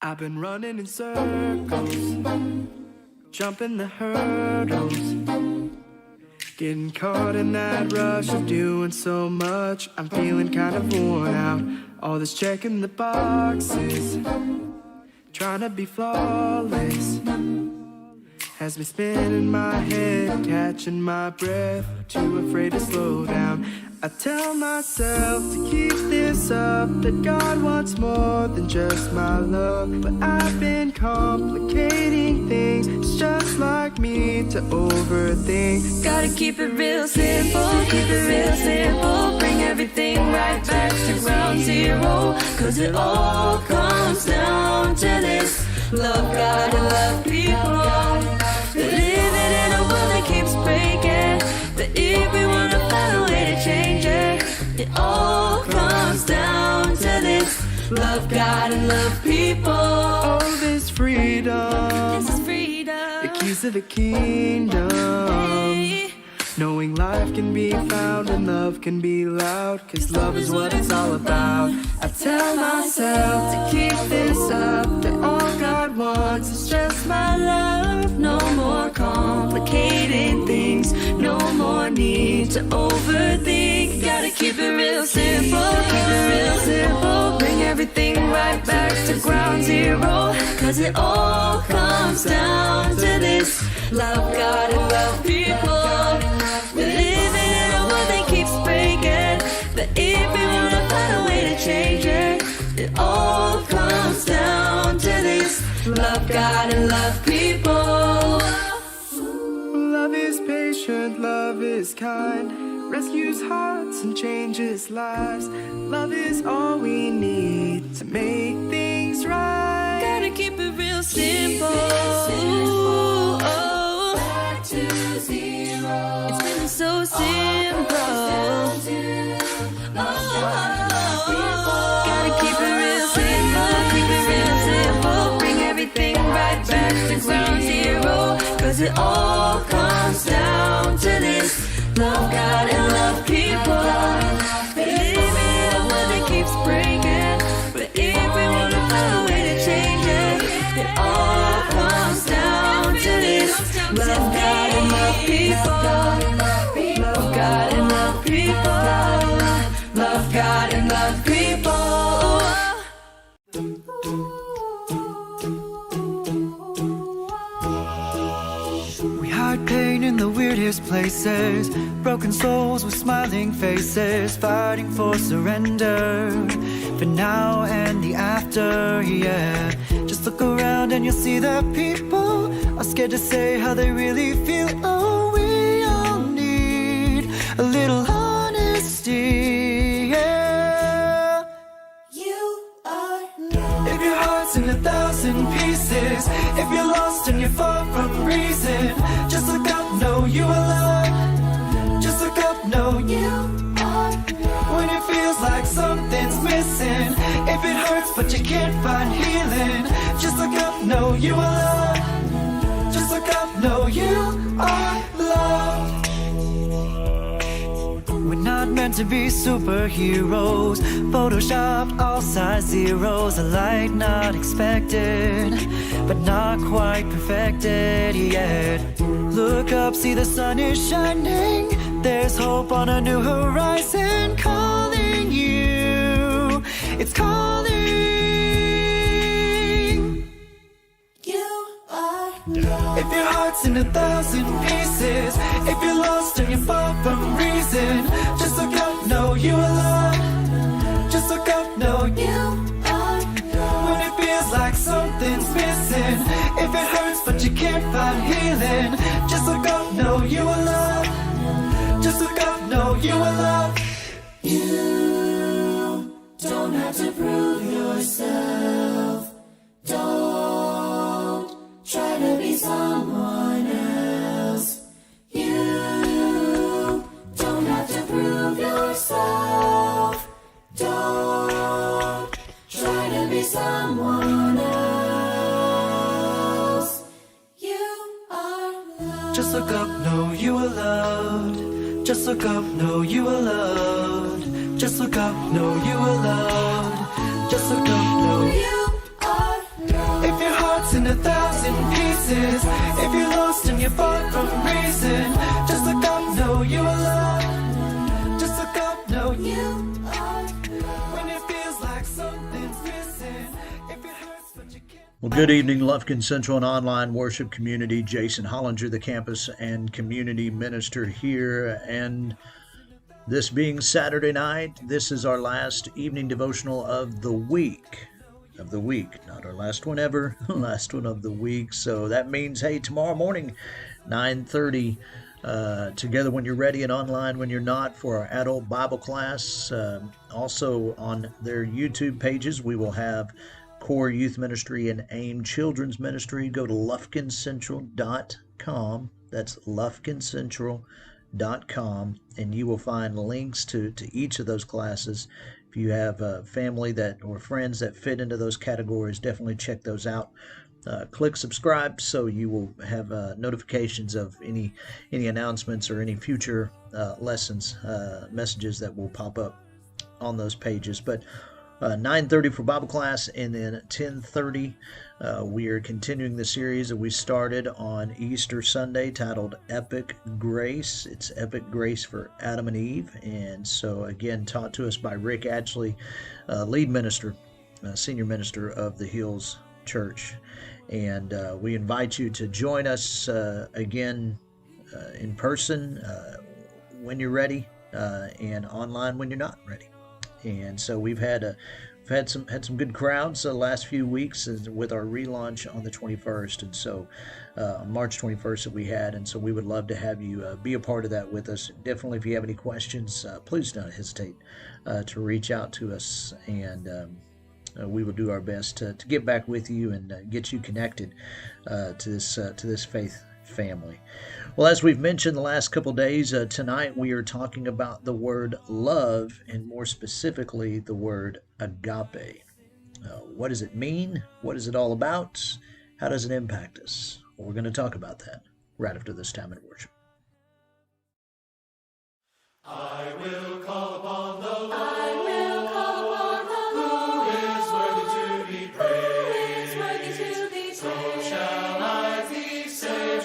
I've been running in circles, jumping the hurdles, getting caught in that rush of doing so much. I'm feeling kind of worn out. All this checking the boxes, trying to be flawless, has me spinning my head, catching my breath, too afraid to slow down. I tell myself to keep this up, that God wants more than just my love. But I've been complicating things, it's just like me to overthink. Gotta keep it real simple, keep it real simple. Bring everything right back to ground zero. Cause it all comes down to this: love God and love people. We're living in a world that keeps breaking, but if we wanna find a way to change it, it all comes down to this: love God and love people. Oh, this freedom, This is freedom. the keys to the kingdom. Hey. Knowing life can be found and love can be loud, cause love is what it's all about. I tell myself to keep this up, that all God wants is just my love. No more complicating things, no more need to overthink. Gotta keep it real simple, keep it real simple. Bring everything right back to ground zero. Cause it all comes down to this: love God and love people. We're living in a world that keeps breaking, but if we wanna find a way to change it, it all comes down to this: love God and love people. Love is patient, love is kind, rescues hearts and changes lives. Love is all we need to make things right. Gotta keep it real simple. Back to zero. It's been so simple. Gotta keep it real simple, keep it real simple. Bring everything right back to ground zero. Cause it all comes down to this: love God and love people. We live in a world that keeps breaking, but if we wanna find a way to change it, it all comes down to this: love God and love people. Love God and love people. Love God and love people. We hide pain in the weirdest places, broken souls with smiling faces, fighting for surrender, for now and the after, yeah. Just look around and you'll see that people are scared to say how they really feel. Oh, we all need a little honesty, yeah. You are loved. If your heart's in 1,000 pieces, if you're lost and you're far from reason, just look up, know you are loved. Just look up, know you are loved. When it feels like something's missing, if it hurts but you can't find healing, just look up, know you are loved. Just look up, know you are loved. We're not meant to be superheroes, photoshopped all size zeros, a light not expected, but not quite perfected yet. Look up, see the sun is shining, there's hope on a new horizon, calling you, it's calling. You are loved. If your heart's in 1,000 pieces, if you're lost and you're far from reason, just look up, know you are loved. Just look up, know you are loved. When it feels like something's missing, if it hurts but you can't find healing, just look up, know you are loved. Just look up, know you are loved. You don't have to prove yourself. Don't try to be someone else. You don't have to prove yourself. Don't try to be someone else. You are loved. Just look up, know you are loved. Just look up, know you are loved. Just look up, know you are loved. Just look up, know you are loved. places. If you're lost and you're far from reason, just look up, know you are loved. Just look up, know you are loved. When it feels like something's missing, if it hurts but you can't. Well, good evening, Lufkin Central and online worship community. Jason Hollinger, the campus and community minister here. And this being Saturday night, this is our last evening devotional of the week. Not our last one ever, last one of the week. So that means, hey, tomorrow morning, 9:30, together when you're ready and online when you're not, for our adult Bible class. Also on their YouTube pages, we will have Core Youth Ministry and AIM Children's Ministry. Go to lufkincentral.com. That's lufkincentral.com, and you will find links to each of those classes. If you have a family that or friends that fit into those categories, definitely check those out. Click subscribe so you will have notifications of any announcements or any future lessons, messages that will pop up on those pages. But 9:30 for Bible class, and then 10:30 we are continuing the series that we started on Easter Sunday titled Epic Grace. It's Epic Grace for Adam and Eve, and so again taught to us by Rick Atchley, lead minister, senior minister of the Hills Church. And we invite you to join us again in person when you're ready, and online when you're not ready. And so we've had some good crowds the last few weeks with our relaunch on the 21st, and so March 21st that we had, and so we would love to have you be a part of that with us. Definitely, if you have any questions, please don't hesitate to reach out to us, and we will do our best to get back with you and get you connected to this faith family. Well, as we've mentioned the last couple days, tonight we are talking about the word love, and more specifically the word agape. What does it mean? What is it all about? How does it impact us? Well, we're going to talk about that right after this time in worship. I will call upon the Lord. I will call upon the Lord. Who is worthy to be praised? Who is worthy to be praised? So shall I be saved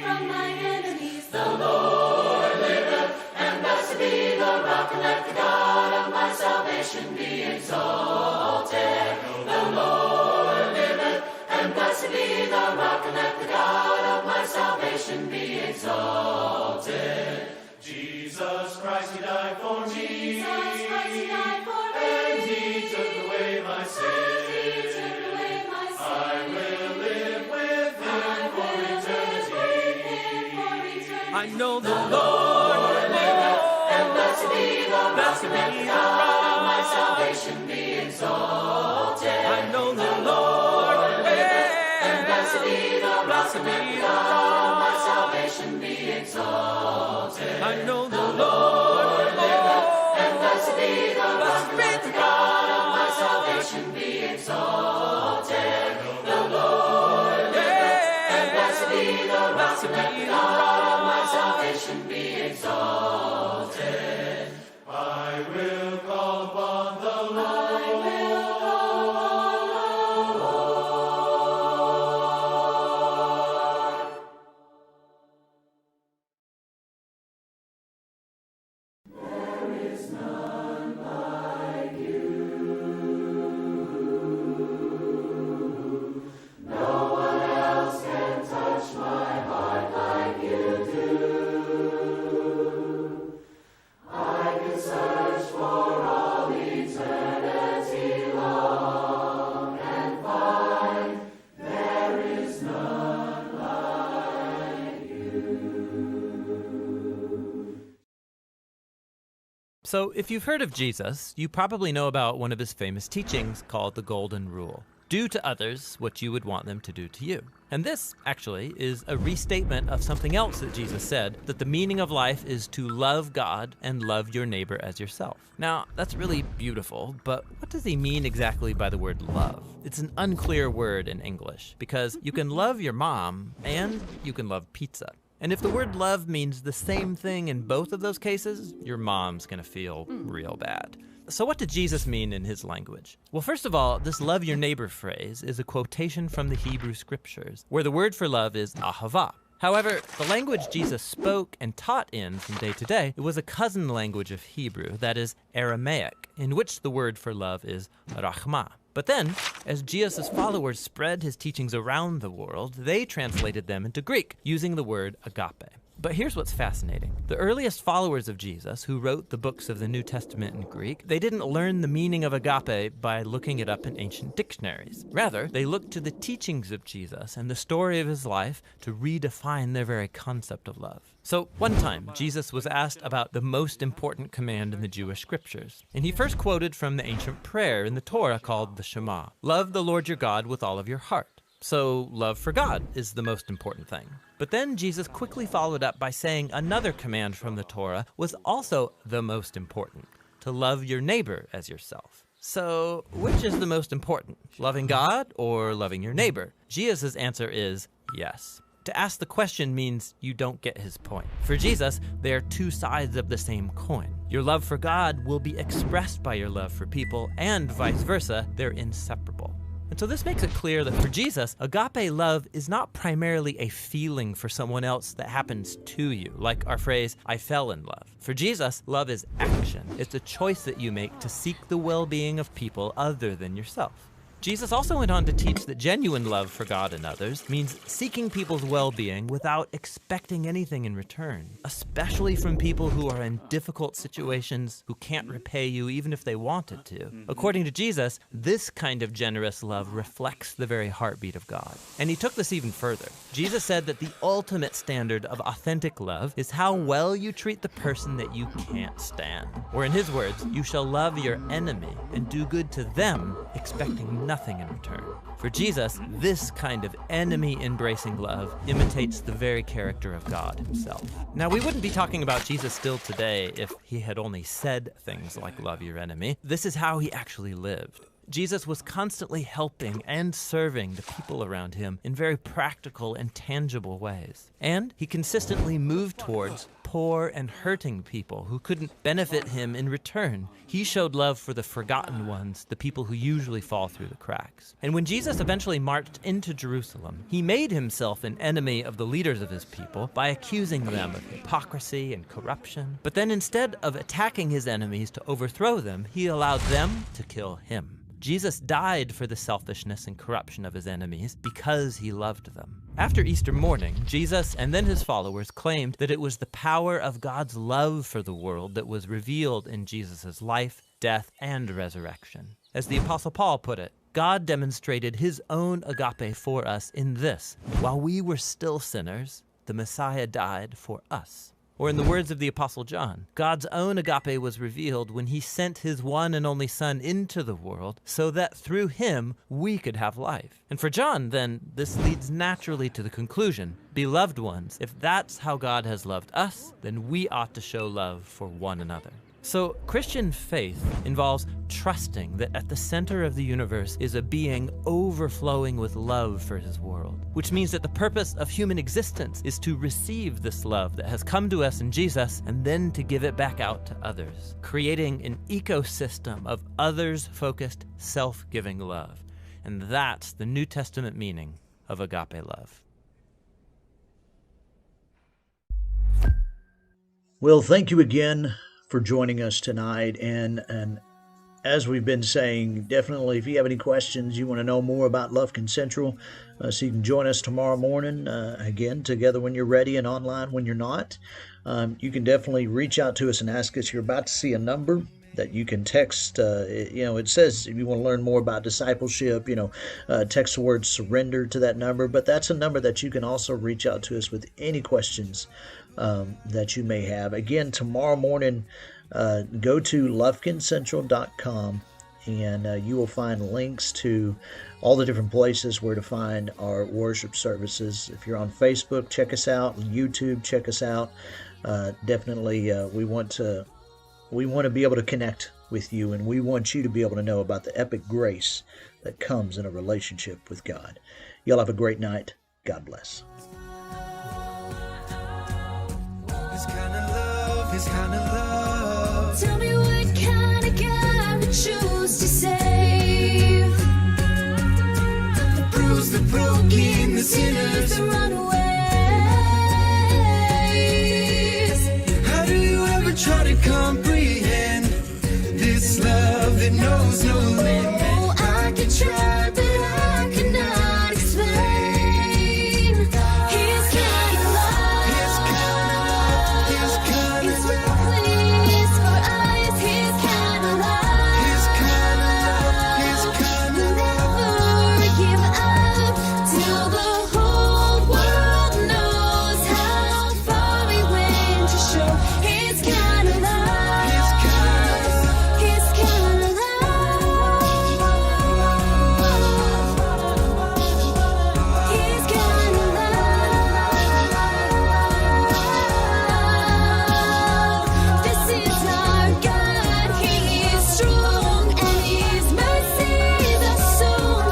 from my enemies. The Lord liveth, And blessed be the rock, and let the God of my salvation be exalted. The Lord liveth, and blessed be the rock, and let the God of my salvation be exalted. Jesus Christ, He died for me. Jesus Christ, He died for me. And He took away my And sin. He took away my sin. I will live with Him for eternity. I know the Lord liveth, And blessed be the rock, blessed and let be the the God of my rock. salvation be exalted. I know the Lord liveth, And blessed be the rock, blessed and be let the the God of my rock. salvation be exalted. I know the Lord liveth, And blessed be the rock, blessed and be let the the God of my rock. salvation be exalted. The Lord liveth, and blessed be the rock, Blessed and let be the the God of my rock. salvation be exalted. I will call upon the Lord. So, if you've heard of Jesus, you probably know about one of his famous teachings called the Golden Rule. Do to others what you would want them to do to you. And this, actually, is a restatement of something else that Jesus said, that the meaning of life is to love God and love your neighbor as yourself. Now, that's really beautiful, but what does he mean exactly by the word love? It's an unclear word in English, because you can love your mom and you can love pizza. And if the word love means the same thing in both of those cases, your mom's gonna feel real bad. So what did Jesus mean in his language? Well, first of all, this love your neighbor phrase is a quotation from the Hebrew scriptures, where the word for love is ahava. However, the language Jesus spoke and taught in from day to day, it was a cousin language of Hebrew, that is Aramaic, in which the word for love is rachma. But then, as Jesus' followers spread his teachings around the world, they translated them into Greek, using the word agape. But here's what's fascinating. The earliest followers of Jesus, who wrote the books of the New Testament in Greek, they didn't learn the meaning of agape by looking it up in ancient dictionaries. Rather, they looked to the teachings of Jesus and the story of his life to redefine their very concept of love. So one time, Jesus was asked about the most important command in the Jewish scriptures. And he first quoted from the ancient prayer in the Torah called the Shema. Love the Lord your God with all of your heart. So love for God is the most important thing. But then Jesus quickly followed up by saying another command from the Torah was also the most important, to love your neighbor as yourself. So which is the most important, loving God or loving your neighbor? Jesus' answer is yes. To ask the question means you don't get his point. For Jesus, they are two sides of the same coin. Your love for God will be expressed by your love for people, and vice versa, they're inseparable. And so this makes it clear that for Jesus, agape love is not primarily a feeling for someone else that happens to you, like our phrase, I fell in love. For Jesus, love is action. It's a choice that you make to seek the well-being of people other than yourself. Jesus also went on to teach that genuine love for God and others means seeking people's well-being without expecting anything in return, especially from people who are in difficult situations, who can't repay you even if they wanted to. According to Jesus, this kind of generous love reflects the very heartbeat of God. And he took this even further. Jesus said that the ultimate standard of authentic love is how well you treat the person that you can't stand. Or in his words, you shall love your enemy and do good to them, expecting nothing in return. For Jesus, this kind of enemy-embracing love imitates the very character of God himself. Now, we wouldn't be talking about Jesus still today if he had only said things like love your enemy. This is how he actually lived. Jesus was constantly helping and serving the people around him in very practical and tangible ways. And he consistently moved towards poor and hurting people who couldn't benefit him in return. He showed love for the forgotten ones, the people who usually fall through the cracks. And when Jesus eventually marched into Jerusalem, he made himself an enemy of the leaders of his people by accusing them of hypocrisy and corruption. But then instead of attacking his enemies to overthrow them, he allowed them to kill him. Jesus died for the selfishness and corruption of his enemies because he loved them. After Easter morning, Jesus and then his followers claimed that it was the power of God's love for the world that was revealed in Jesus' life, death, and resurrection. As the Apostle Paul put it, God demonstrated his own agape for us in this: while we were still sinners, the Messiah died for us. Or in the words of the Apostle John, God's own agape was revealed when he sent his one and only Son into the world so that through him we could have life. And for John, then, this leads naturally to the conclusion, beloved ones, if that's how God has loved us, then we ought to show love for one another. So Christian faith involves trusting that at the center of the universe is a being overflowing with love for his world, which means that the purpose of human existence is to receive this love that has come to us in Jesus and then to give it back out to others, creating an ecosystem of others-focused, self-giving love. And that's the New Testament meaning of agape love. Well, thank you again for joining us tonight. And as we've been saying, definitely if you have any questions, you want to know more about Lufkin Central, so you can join us tomorrow morning, again, together when you're ready and online when you're not. You can definitely reach out to us and ask us. You're about to see a number that you can text. It says if you want to learn more about discipleship, text the word surrender to that number. But that's a number that you can also reach out to us with any questions that you may have. Again, tomorrow morning, go to lufkincentral.com and you will find links to all the different places where to find our worship services. If you're on Facebook, check us out. YouTube, check us out. Definitely, we want to be able to connect with you, and we want you to be able to know about the epic grace that comes in a relationship with God. Y'all have a great night. God bless. His kind of love. Tell me what kind of God choose to save. The bruised, the broken, the sinners, the runaways. How do you ever try to comprehend this love that knows no limit? Oh, I could try, but I cannot explain. His kind of love, His kind of love, His kind it's of no love, place for us. His kind of love, His kind of love, His kind of love. never give up till the whole world knows how far He went to show His kind of love. His kind of love. His kind of love. His kind of love. This is our God. He is strong and His mercies are sown.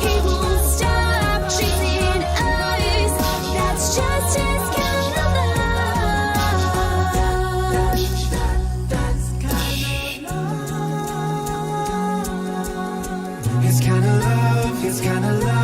He won't stop chasing us. That's just His kind of love. That's kind of love. His kind of love, His kind of love.